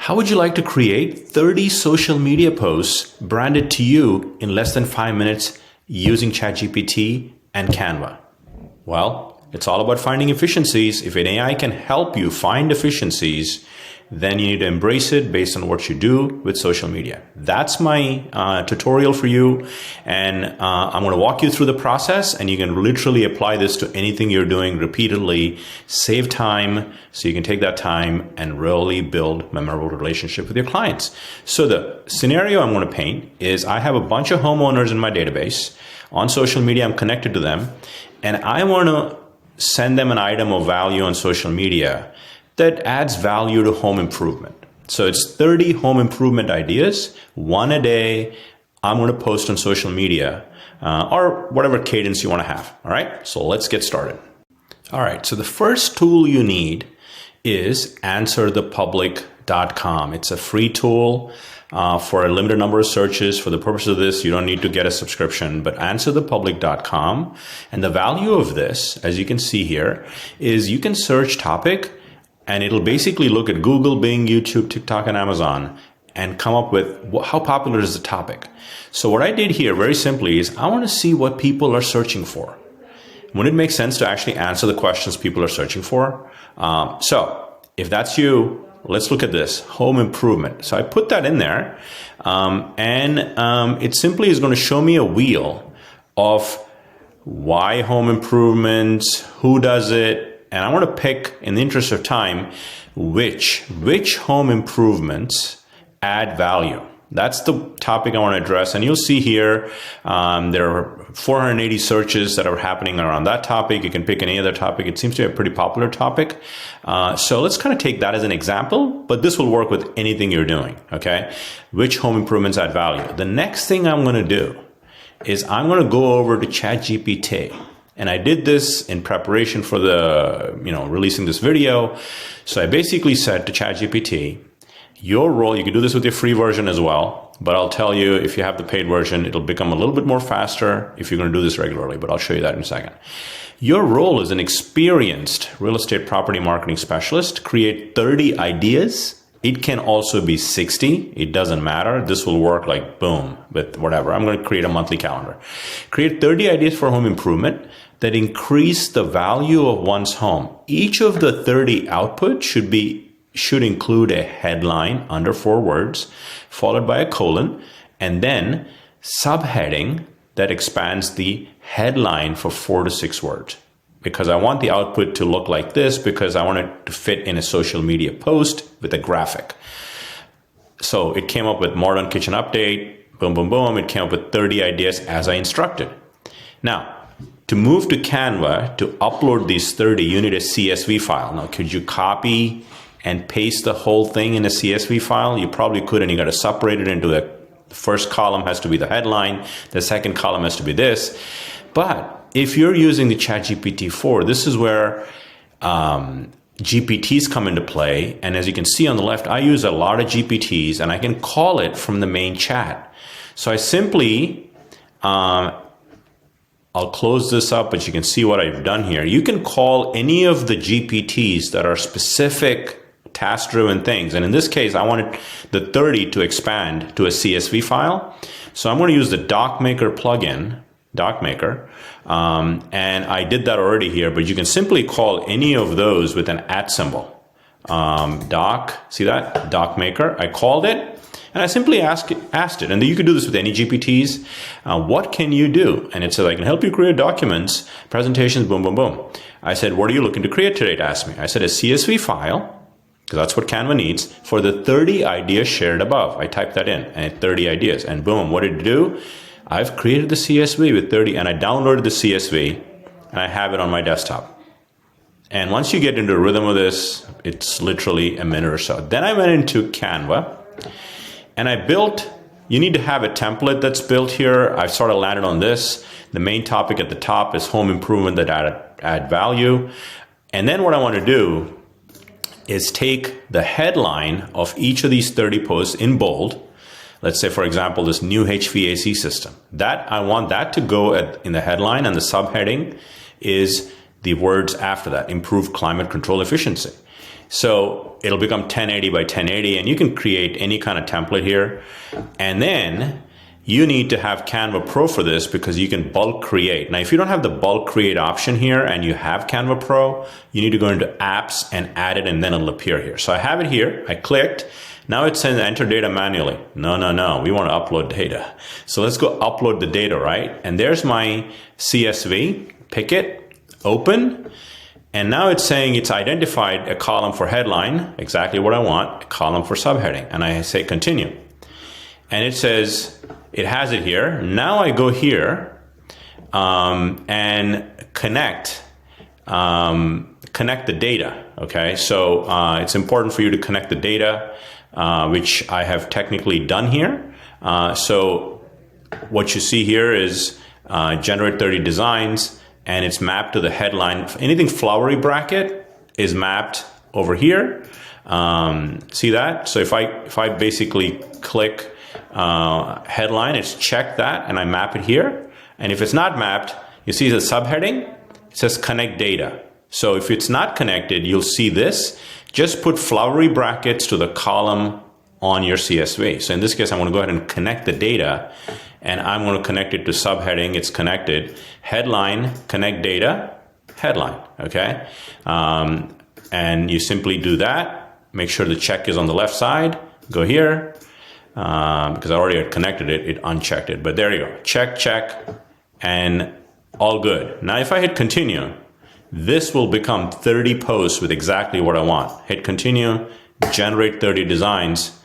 How would you like to create 30 social media posts branded to you in less than 5 minutes using ChatGPT and Canva? Well, it's all about finding efficiencies. If an AI can help you find efficiencies, then you need to embrace it based on what you do with social media. That's my tutorial for you. And I'm going to walk you through the process, and you can literally apply this to anything you're doing repeatedly, save time, so you can take that time and really build memorable relationship with your clients. So the scenario I'm going to paint is I have a bunch of homeowners in my database. On social media, I'm connected to them, and I want to send them an item of value on social media that adds value to home improvement. So it's 30 home improvement ideas, one a day. I'm going to post on social media or whatever cadence you want to have. All right, so let's get started. All right, so the first tool you need is answerthepublic.com. It's a free tool for a limited number of searches. For the purpose of this, you don't need to get a subscription, but answerthepublic.com. And the value of this, as you can see here, is you can search topic, and it'll basically look at Google, Bing, YouTube, TikTok, and Amazon and come up with how popular is the topic. So what I did here very simply is I want to see what people are searching for. Wouldn't it make sense to actually answer the questions people are searching for? So if that's you, let's look at this, home improvement. So I put that in there, and it simply is going to show me a wheel of why home improvements, who does it, and I want to pick, in the interest of time, which home improvements add value. That's the topic I want to address. And you'll see here, there are 480 searches that are happening around that topic. You can pick any other topic. It seems to be a pretty popular topic. So let's kind of take that as an example, but this will work with anything you're doing, okay? Which home improvements add value? The next thing I'm going to do is I'm going to go over to ChatGPT. And I did this in preparation for the, releasing this video. So I basically said to ChatGPT, your role, you can do this with your free version as well, but I'll tell you, if you have the paid version, it'll become a little bit more faster if you're going to do this regularly, but I'll show you that in a second. Your role as an experienced real estate property marketing specialist, create 30 ideas. It can also be 60. It doesn't matter. This will work like boom with whatever. I'm going to create a monthly calendar. Create 30 ideas for home improvement that increase the value of one's home. Each of the 30 output should include a headline under 4 words, followed by a colon, and then subheading that expands the headline for 4 to 6 words. Because I want the output to look like this, because I want it to fit in a social media post with a graphic. So it came up with modern kitchen update, boom, boom, boom. It came up with 30 ideas as I instructed. Now, to move to Canva, to upload these 30, you need a CSV file. Now, could you copy and paste the whole thing in a CSV file? You probably couldn't. You got to separate it into the first column has to be the headline. The second column has to be this. But if you're using the ChatGPT 4, this is where GPTs come into play. And as you can see on the left, I use a lot of GPTs, and I can call it from the main chat. So I simply, I'll close this up, but you can see what I've done here. You can call any of the GPTs that are specific task-driven things. And in this case, I wanted the 30 to expand to a CSV file. So I'm going to use the DocMaker plugin, DocMaker. And I did that already here, but you can simply call any of those with an @ symbol. See that? DocMaker. I called it. And I simply asked it, and you could do this with any GPTs. What can you do? And it said, I can help you create documents, presentations, boom, boom, boom. I said, what are you looking to create today? It asked me. I said, a CSV file, because that's what Canva needs, for the 30 ideas shared above. I typed that in, and 30 ideas, and boom, what did it do? I've created the CSV with 30, and I downloaded the CSV, and I have it on my desktop. And once you get into the rhythm of this, it's literally a minute or so. Then I went into Canva, and I built, you need to have a template that's built here. I've sort of landed on this. The main topic at the top is home improvement that add value. And then what I want to do is take the headline of each of these 30 posts in bold. Let's say, for example, this new HVAC system. That I want that to go in the headline, and the subheading is the words after that, improve climate control efficiency. So it'll become 1080 by 1080, and you can create any kind of template here. And then you need to have Canva Pro for this because you can bulk create. Now, if you don't have the bulk create option here and you have Canva Pro, you need to go into apps and add it, and then it'll appear here. So I have it here. I clicked. Now it says enter data manually. No. We want to upload data. So let's go upload the data, right? And there's my CSV. Pick it, open. And now it's saying it's identified a column for headline, exactly what I want, a column for subheading. And I say continue. And it says it has it here. Now I go here and connect the data. Okay, so it's important for you to connect the data, which I have technically done here. So what you see here is generate 30 designs, and it's mapped to the headline. Anything flowery bracket is mapped over here. See that? So if I basically click headline, it's checked that, and I map it here. And if it's not mapped, you see the subheading, it says connect data. So if it's not connected, you'll see this. Just put flowery brackets to the column on your CSV. So in this case, I'm going to go ahead and connect the data, and I'm going to connect it to subheading. It's connected. Headline, connect data, headline. Okay. And you simply do that. Make sure the check is on the left side. Go here. Because I already had connected it, it unchecked it. But there you go. Check, and all good. Now, if I hit continue, this will become 30 posts with exactly what I want. Hit continue, generate 30 designs,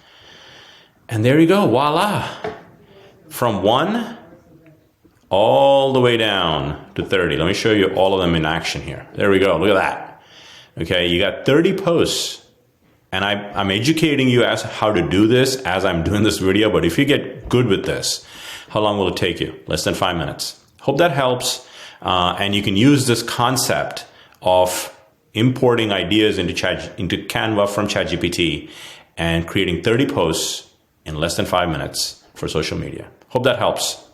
and there you go. Voila. From 1 all the way down to 30. Let me show you all of them in action here. There we go. Look at that. Okay, you got 30 posts. And I'm educating you as how to do this as I'm doing this video. But if you get good with this, how long will it take you? Less than 5 minutes. Hope that helps. And you can use this concept of importing ideas into Canva from ChatGPT and creating 30 posts in less than 5 minutes for social media. Hope that helps.